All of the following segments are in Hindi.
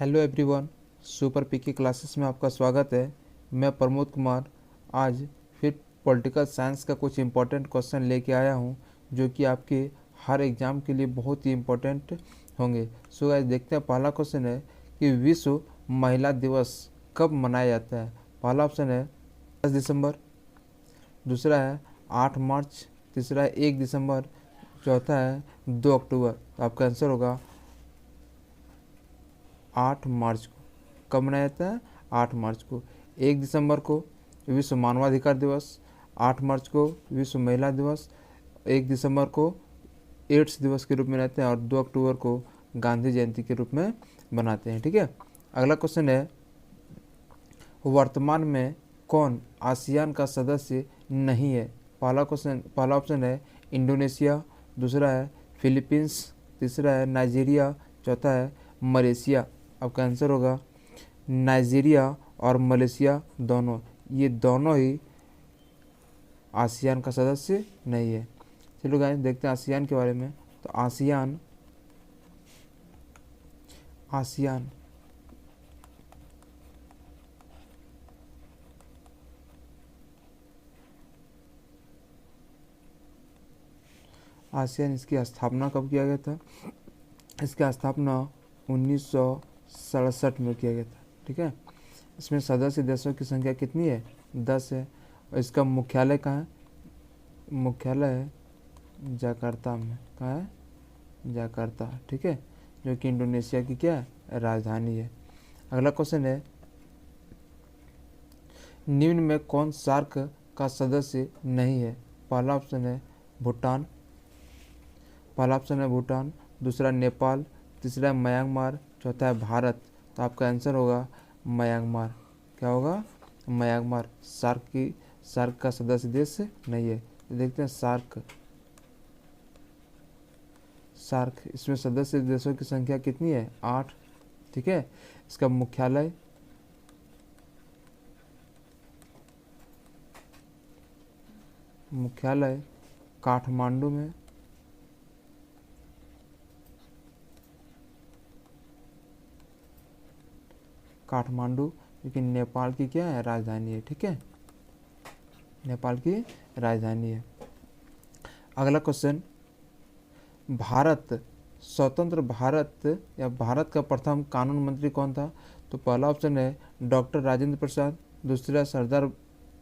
हेलो एवरीवन, सुपर पीके क्लासेस में आपका स्वागत है। मैं प्रमोद कुमार आज फिर पॉलिटिकल साइंस का कुछ इम्पोर्टेंट क्वेश्चन लेके आया हूँ जो कि आपके हर एग्ज़ाम के लिए बहुत ही इम्पोर्टेंट होंगे। सो गाइस देखते हैं। पहला क्वेश्चन है कि विश्व महिला दिवस कब मनाया जाता है। पहला ऑप्शन है 10 दिसंबर, दूसरा है 8 मार्च, तीसरा है 1 दिसंबर, चौथा है 2 अक्टूबर। तो आपका आंसर होगा 8 मार्च को। कब मनाया जाता है? 8 मार्च को। 1 दिसंबर को विश्व मानवाधिकार दिवस, 8 मार्च को विश्व महिला दिवस, 1 दिसंबर को एड्स दिवस के रूप में मनाते हैं और 2 अक्टूबर को गांधी जयंती के रूप में बनाते हैं। ठीक है। अगला क्वेश्चन है, वर्तमान में कौन आसियान का सदस्य नहीं है। पहला ऑप्शन है इंडोनेशिया, दूसरा है फिलीपींस, तीसरा है नाइजीरिया, चौथा है मलेशिया। आपका आंसर होगा नाइजीरिया और मलेशिया दोनों, ये दोनों ही आसियान का सदस्य नहीं है। चलो गाइस देखते हैं आसियान के बारे में। तो आसियान आसियान इसकी स्थापना कब किया गया था? इसकी स्थापना 1967 में किया गया था। ठीक है। इसमें सदस्य देशों की संख्या कितनी है? 10 है। और इसका मुख्यालय कहाँ है? मुख्यालय है जकार्ता में। कहाँ है? जकार्ता। ठीक है, जो कि इंडोनेशिया की क्या है? राजधानी है। अगला क्वेश्चन है, निम्न में कौन सार्क का सदस्य नहीं है। पहला ऑप्शन है भूटान, दूसरा नेपाल, तीसरा है म्यांमार, चौथा है भारत। तो आपका आंसर होगा म्यांमार। क्या होगा? म्यांमार सार्क का सदस्य देश नहीं है। तो देखते हैं सार्क इसमें सदस्य देशों की संख्या कितनी है? 8। ठीक है। इसका मुख्यालय काठमांडू में। काठमांडू जो कि नेपाल की क्या है? राजधानी है। ठीक है, नेपाल की राजधानी है। अगला क्वेश्चन, स्वतंत्र भारत या भारत का प्रथम कानून मंत्री कौन था? तो पहला ऑप्शन है डॉक्टर राजेंद्र प्रसाद, दूसरा सरदार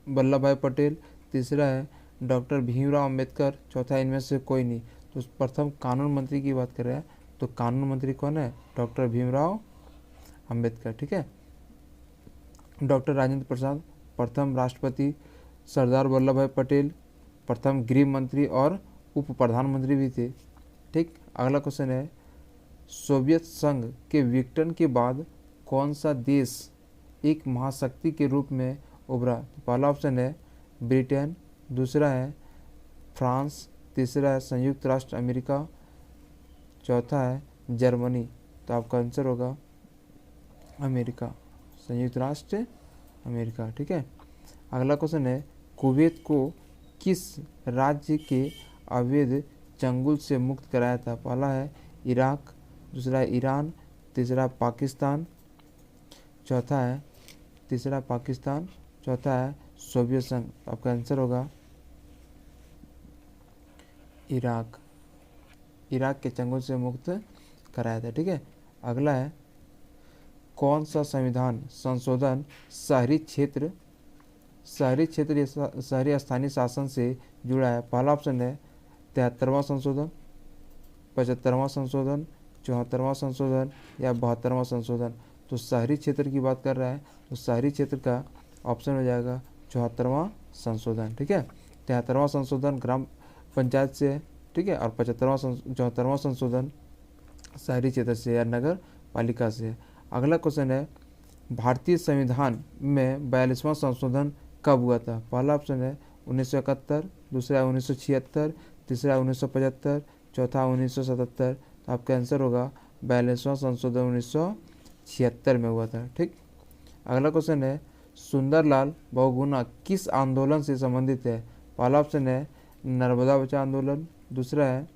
वल्लभ भाई पटेल, तीसरा है डॉक्टर भीमराव अंबेडकर, चौथा इनमें से कोई नहीं। तो प्रथम कानून मंत्री की बात कर रहे हैं, तो कानून मंत्री कौन है? डॉक्टर भीमराव अंबेडकर। ठीक है। डॉक्टर राजेंद्र प्रसाद प्रथम राष्ट्रपति, सरदार वल्लभ भाई पटेल प्रथम गृह मंत्री और उप प्रधानमंत्री भी थे। ठीक। अगला क्वेश्चन है, सोवियत संघ के विघटन के बाद कौन सा देश एक महाशक्ति के रूप में उभरा? तो पहला ऑप्शन है ब्रिटेन, दूसरा है फ्रांस, तीसरा है संयुक्त राष्ट्र अमेरिका, चौथा है जर्मनी। तो आपका आंसर होगा अमेरिका, संयुक्त राष्ट्र अमेरिका। ठीक है। अगला क्वेश्चन है, कुवैत को किस राज्य के अवैध चंगुल से मुक्त कराया था? पहला है इराक, दूसरा है ईरान, तीसरा पाकिस्तान, चौथा है सोवियत संघ। आपका आंसर होगा इराक के चंगुल से मुक्त कराया था। ठीक है। अगला है, कौन सा संविधान संशोधन शहरी स्थानीय शासन से जुड़ा है? पहला ऑप्शन है 73वां संशोधन, 75वां संशोधन, 74वां संशोधन या 72वां संशोधन। तो शहरी क्षेत्र की बात कर रहा है, तो शहरी क्षेत्र का ऑप्शन हो जाएगा 74वां संशोधन। ठीक है। 73वां संशोधन ग्राम पंचायत से है। ठीक है। और 74वां संशोधन शहरी क्षेत्र से या नगर पालिका से है। अगला क्वेश्चन है, भारतीय संविधान में 42वां संशोधन कब हुआ था? पहला ऑप्शन है 1971, दूसरा है 1976, तीसरा 1975, चौथा 1977। तो आपका आंसर होगा 42वां संशोधन 1976 में हुआ था। ठीक। अगला क्वेश्चन है, सुंदरलाल बहुगुणा किस आंदोलन से संबंधित है? पहला ऑप्शन है नर्मदा बचाओ आंदोलन, दूसरा है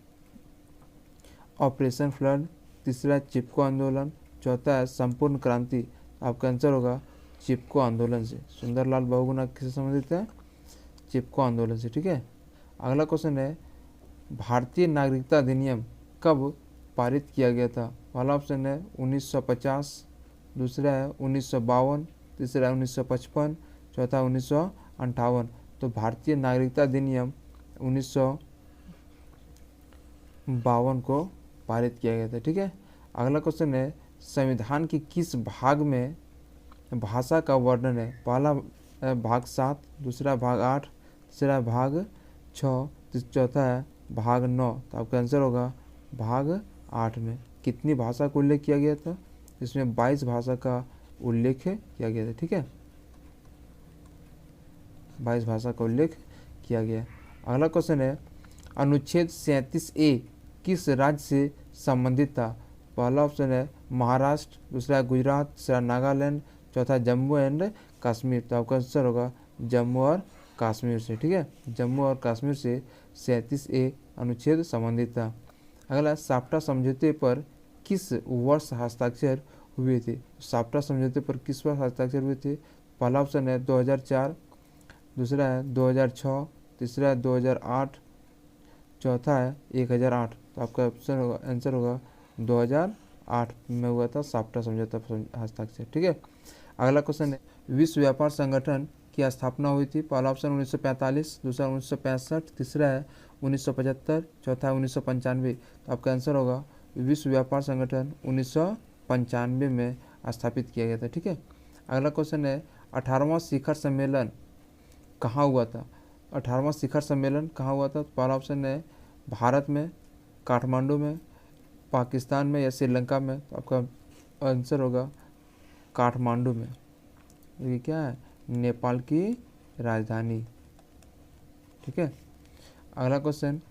ऑपरेशन फ्लड, तीसरा चिपको आंदोलन, चौथा है संपूर्ण क्रांति, आपका आंसर होगा चिपको आंदोलन से। सुंदरलाल बहुगुणा किससे संबंधित है? चिपको आंदोलन से। ठीक है, अगला क्वेश्चन है भारतीय नागरिकता अधिनियम कब पारित किया गया था? पहला ऑप्शन है 1950, दूसरा है 1952, तीसरा है 1955, चौथा 1958। तो भारतीय नागरिकता अधिनियम 1952 को पारित किया गया था। ठीक है, अगला क्वेश्चन है संविधान के किस भाग में भाषा का वर्णन है? पहला भाग 7, दूसरा भाग 8, तीसरा भाग 6, चौथा है भाग 9। तो आपका आंसर होगा भाग 8 में। कितनी भाषा का उल्लेख किया गया था? इसमें 22 भाषा का उल्लेख किया गया था। ठीक है, 22 भाषा का उल्लेख किया गया। अगला क्वेश्चन है अनुच्छेद 37A किस राज्य से संबंधित था? पहला ऑप्शन है महाराष्ट्र, दूसरा है गुजरात, तीसरा नागालैंड, चौथा जम्मू एंड कश्मीर। तो आपका आंसर होगा जम्मू और कश्मीर से। ठीक है, जम्मू और कश्मीर से 37A अनुच्छेद संबंधित था। अगला साप्टा समझौते पर किस वर्ष हस्ताक्षर हुए थे? साप्टा समझौते पर किस वर्ष हस्ताक्षर हुए थे? पहला ऑप्शन है 2004, दूसरा है 2006, तीसरा है 2008, चौथा है 1008। तो आपका ऑप्शन होगा आंसर होगा 2008 में हुआ था साप्टा समझौता हस्ताक्षर। ठीक है, अगला क्वेश्चन है विश्व व्यापार संगठन की स्थापना हुई थी? पहला ऑप्शन 1945, दूसरा 1965, तीसरा है 1975, चौथा है 1995। तो आपका आंसर होगा विश्व व्यापार संगठन 1995 में स्थापित किया गया था। ठीक है, अगला क्वेश्चन है 18वां शिखर सम्मेलन कहाँ हुआ था? 18वां शिखर सम्मेलन कहाँ हुआ था? पहला ऑप्शन है भारत में, काठमांडू में, पाकिस्तान में या श्रीलंका में। तो आपका आंसर होगा काठमांडू में। ये क्या है? नेपाल की राजधानी। ठीक है, अगला क्वेश्चन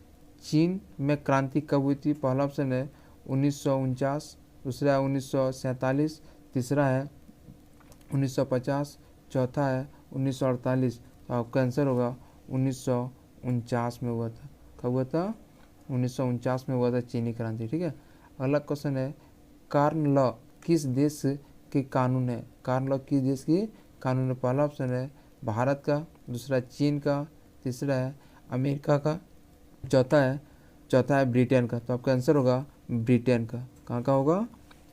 चीन में क्रांति कब हुई थी? पहला ऑप्शन है 1949, दूसरा है 1947, तीसरा है 1950, चौथा है 1948। तो आपका आंसर होगा 1949 में हुआ था। कब हुआ था? 1949 में हुआ था चीनी क्रांति। ठीक है, अगला क्वेश्चन है कार्न लॉ किस देश के कानून है? कार्न लॉ किस देश की कानून है? पहला ऑप्शन है भारत का, दूसरा चीन का, तीसरा है अमेरिका का, चौथा है ब्रिटेन का। तो आपका आंसर होगा ब्रिटेन का। कहाँ का होगा?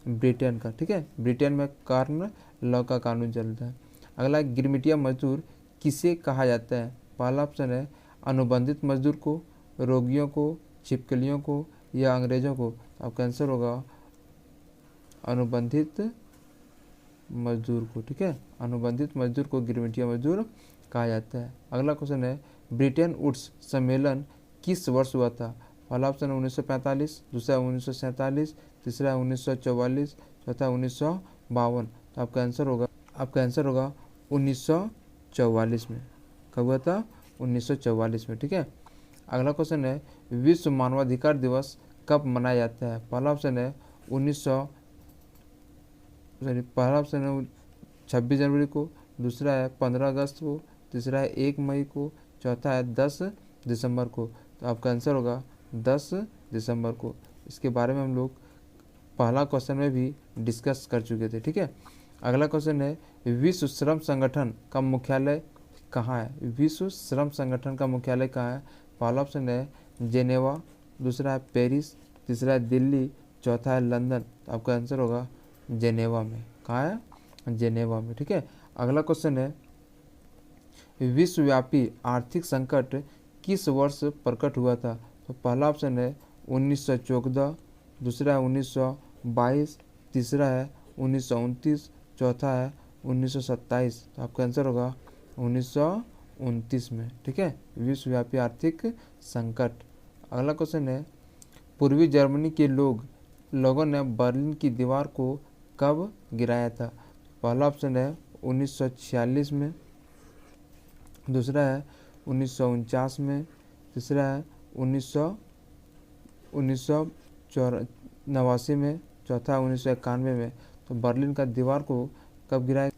ब्रिटेन का। ठीक है, ब्रिटेन में कार्न लॉ का कानून चलता है। अगला गिरमिटिया मजदूर किसे कहा जाता है? पहला ऑप्शन है अनुबंधित मजदूर को, रोगियों को, छिपकलियों को या अंग्रेजों को। तो आपका आंसर होगा अनुबंधित मजदूर को। ठीक है, अनुबंधित मजदूर को गिरमिटिया मजदूर कहा जाता है। अगला क्वेश्चन है ब्रिटेन वुड्स सम्मेलन किस वर्ष हुआ था? पहला ऑप्शन है 1945, दूसरा 1947, तीसरा 1944, चौथा 1952। तो आपका आंसर होगा 1944 में। कब हुआ था? 1944 में। ठीक है, अगला क्वेश्चन है विश्व मानवाधिकार दिवस कब मनाया जाता है? पहला ऑप्शन है 26 जनवरी को, दूसरा है 15 अगस्त को, तीसरा है 1 मई को, चौथा है 10 दिसंबर को। तो आपका आंसर होगा 10 दिसंबर को। इसके बारे में हम लोग पहला क्वेश्चन में भी डिस्कस कर चुके थे। ठीक है, अगला क्वेश्चन है विश्व श्रम संगठन का मुख्यालय कहाँ है? विश्व श्रम संगठन का मुख्यालय कहाँ है? पहला ऑप्शन है जेनेवा, दूसरा है पेरिस, तीसरा है दिल्ली, चौथा है लंदन। तो आपका आंसर होगा जेनेवा में। कहाँ है? जेनेवा में। ठीक है, अगला क्वेश्चन है विश्वव्यापी आर्थिक संकट किस वर्ष प्रकट हुआ था? तो पहला ऑप्शन है 1914, दूसरा है 1922, तीसरा है 1929, चौथा है 1927। तो आपका आंसर होगा 1929 में। ठीक है, विश्वव्यापी आर्थिक संकट। अगला क्वेश्चन है पूर्वी जर्मनी के लोगों ने बर्लिन की दीवार को कब गिराया था? पहला ऑप्शन है 1946 में, दूसरा है 1949 में, तीसरा है 1989 में, चौथा 1991 में। तो बर्लिन का दीवार को कब गिराया?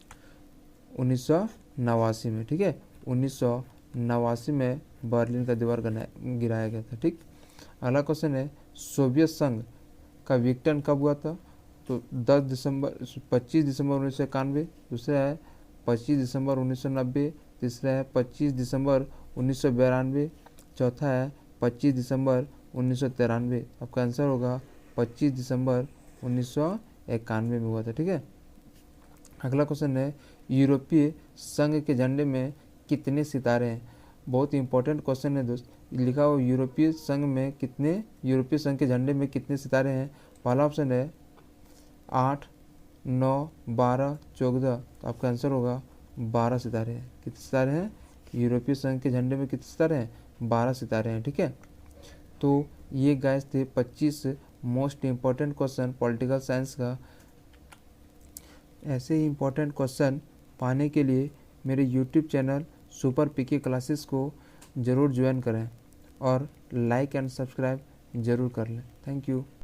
1989 में। ठीक है, 1989 में बर्लिन का दीवार गिराया गया था। ठीक, अगला क्वेश्चन है सोवियत संघ का विघटन कब हुआ था? तो 25 दिसंबर 1991, दूसरा है 25 दिसंबर 1990, तीसरा है 25 दिसंबर 1992, चौथा है 25 दिसंबर 1993। आपका आंसर होगा 25 दिसंबर 1991 में हुआ था। ठीक है, अगला क्वेश्चन है यूरोपीय संघ के झंडे में कितने सितारे हैं। बहुत इंपॉर्टेंट क्वेश्चन है दोस्त। लिखा हो यूरोपीय संघ के झंडे में कितने सितारे हैं। पहला ऑप्शन है 8, 9, 12, 14। तो आपका आंसर होगा 12 सितारे हैं। कितने सितारे हैं यूरोपीय संघ के झंडे में? कितने सितारे हैं? 12 सितारे हैं। ठीक है, तो ये गाइस थे 25 most important question political science का। ऐसे ही इम्पोर्टेंट क्वेश्चन पाने के लिए मेरे यूट्यूब चैनल सुपर पीके क्लासेस को ज़रूर ज्वाइन करें और लाइक एंड सब्सक्राइब ज़रूर कर लें। Thank you.